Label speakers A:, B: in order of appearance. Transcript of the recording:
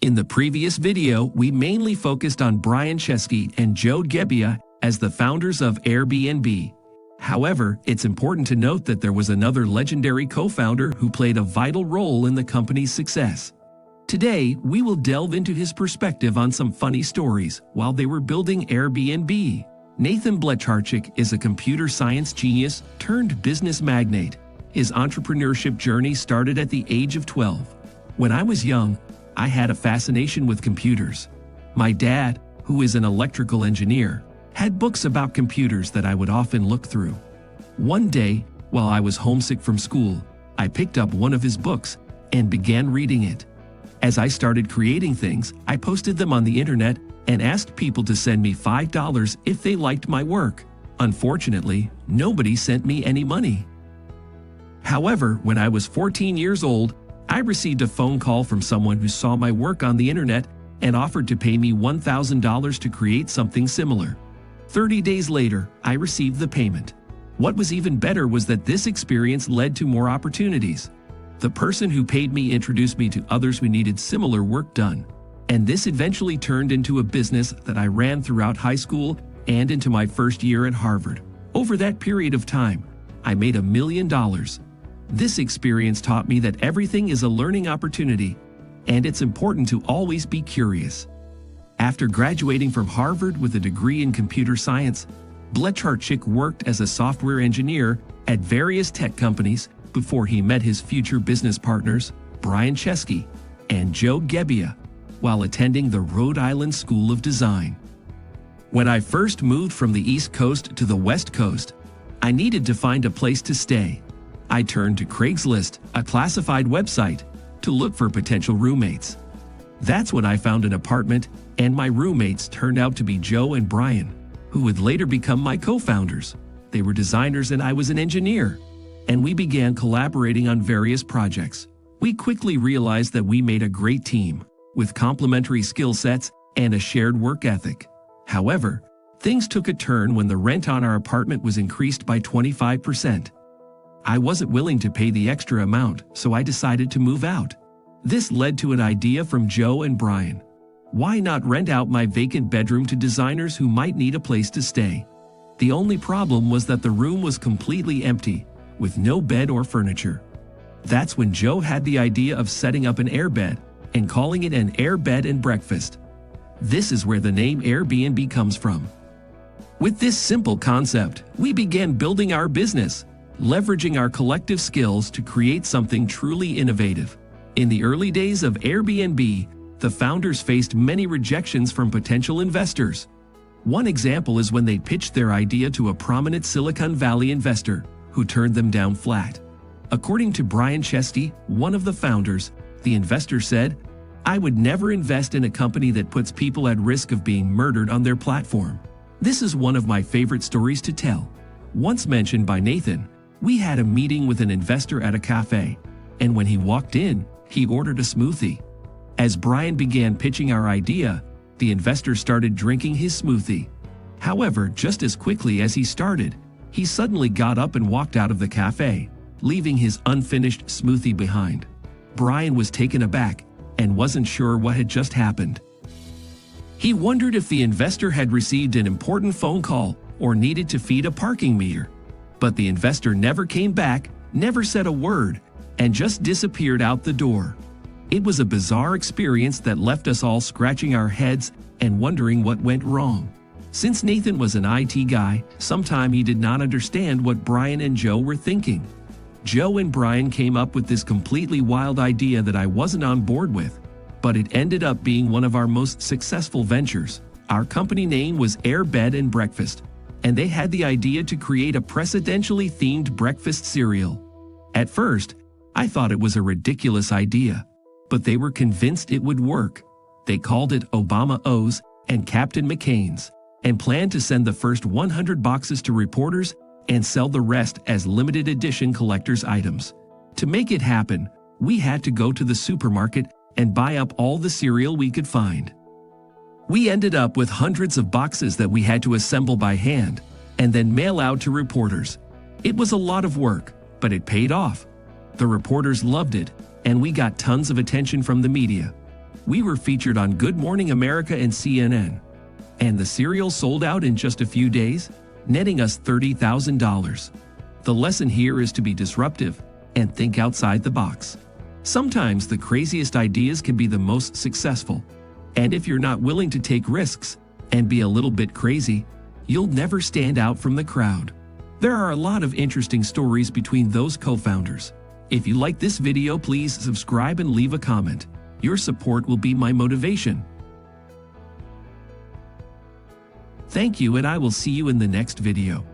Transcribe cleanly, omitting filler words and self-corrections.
A: In the previous video, we mainly focused on Brian Chesky and Gebbia as the founders of Airbnb. However, it's important to note that there was another legendary co-founder who played a vital role in the company's success. Today, we will delve into his perspective on some funny stories while they were building Airbnb. Nathan Blecharczyk is a computer science genius turned business magnate. His entrepreneurship journey started at the age of 12. When I was young, I had a fascination with computers. My dad, who is an electrical engineer, had books about computers that I would often look through. One day, while I was homesick from school, I picked up one of his books and began reading it. As I started creating things, I posted them on the internet and asked people to send me $5 if they liked my work. Unfortunately, nobody sent me any money. However, when I was 14 years old, I received a phone call from someone who saw my work on the internet and offered to pay me $1,000 to create something similar. 30 days later, I received the payment. What was even better was that this experience led to more opportunities. The person who paid me introduced me to others who needed similar work done. And this eventually turned into a business that I ran throughout high school and into my first year at Harvard. Over that period of time, I made $1 million. This experience taught me that everything is a learning opportunity, and it's important to always be curious. After graduating from Harvard with a degree in computer science, Blecharczyk worked as a software engineer at various tech companies before he met his future business partners, Brian Chesky and Gebbia, while attending the Rhode Island School of Design. When I first moved from the East Coast to the West Coast, I needed to find a place to stay. I turned to Craigslist, a classified website, to look for potential roommates. That's when I found an apartment, and my roommates turned out to be Joe and Brian, who would later become my co-founders. They were designers and I was an engineer, and we began collaborating on various projects. We quickly realized that we made a great team, with complementary skill sets and a shared work ethic. However, things took a turn when the rent on our apartment was increased by 25%. I wasn't willing to pay the extra amount, so I decided to move out. This led to an idea from Joe and Brian. Why not rent out my vacant bedroom to designers who might need a place to stay? The only problem was that the room was completely empty, with no bed or furniture. That's when Joe had the idea of setting up an airbed and calling it an air bed and breakfast. This is where the name Airbnb comes from. With this simple concept, we began building our business, leveraging our collective skills to create something truly innovative. In the early days of Airbnb, the founders faced many rejections from potential investors. One example is when they pitched their idea to a prominent Silicon Valley investor, who turned them down flat. According to Brian Chesky, one of the founders, the investor said, "I would never invest in a company that puts people at risk of being murdered on their platform." This is one of my favorite stories to tell. Once mentioned by Nathan, we had a meeting with an investor at a cafe, and when he walked in, he ordered a smoothie. As Brian began pitching our idea, the investor started drinking his smoothie. However, just as quickly as he started, he suddenly got up and walked out of the cafe, leaving his unfinished smoothie behind. Brian was taken aback and wasn't sure what had just happened. He wondered if the investor had received an important phone call or needed to feed a parking meter. But the investor never came back, never said a word, and just disappeared out the door. It was a bizarre experience that left us all scratching our heads and wondering what went wrong. Since Nathan was an IT guy, sometime he did not understand what Brian and Joe were thinking. Joe and Brian came up with this completely wild idea that I wasn't on board with, but it ended up being one of our most successful ventures. Our company name was Air Bed and Breakfast, and they had the idea to create a presidentially themed breakfast cereal. At first, I thought it was a ridiculous idea, but they were convinced it would work. They called it Obama O's and Captain McCain's, and planned to send the first 100 boxes to reporters and sell the rest as limited edition collector's items. To make it happen, we had to go to the supermarket and buy up all the cereal we could find. We ended up with hundreds of boxes that we had to assemble by hand and then mail out to reporters. It was a lot of work, but it paid off. The reporters loved it, and we got tons of attention from the media. We were featured on Good Morning America and CNN. And the cereal sold out in just a few days, netting us $30,000. The lesson here is to be disruptive and think outside the box. Sometimes the craziest ideas can be the most successful. And if you're not willing to take risks and be a little bit crazy, you'll never stand out from the crowd. There are a lot of interesting stories between those co-founders. If you like this video, please subscribe and leave a comment. Your support will be my motivation. Thank you, and I will see you in the next video.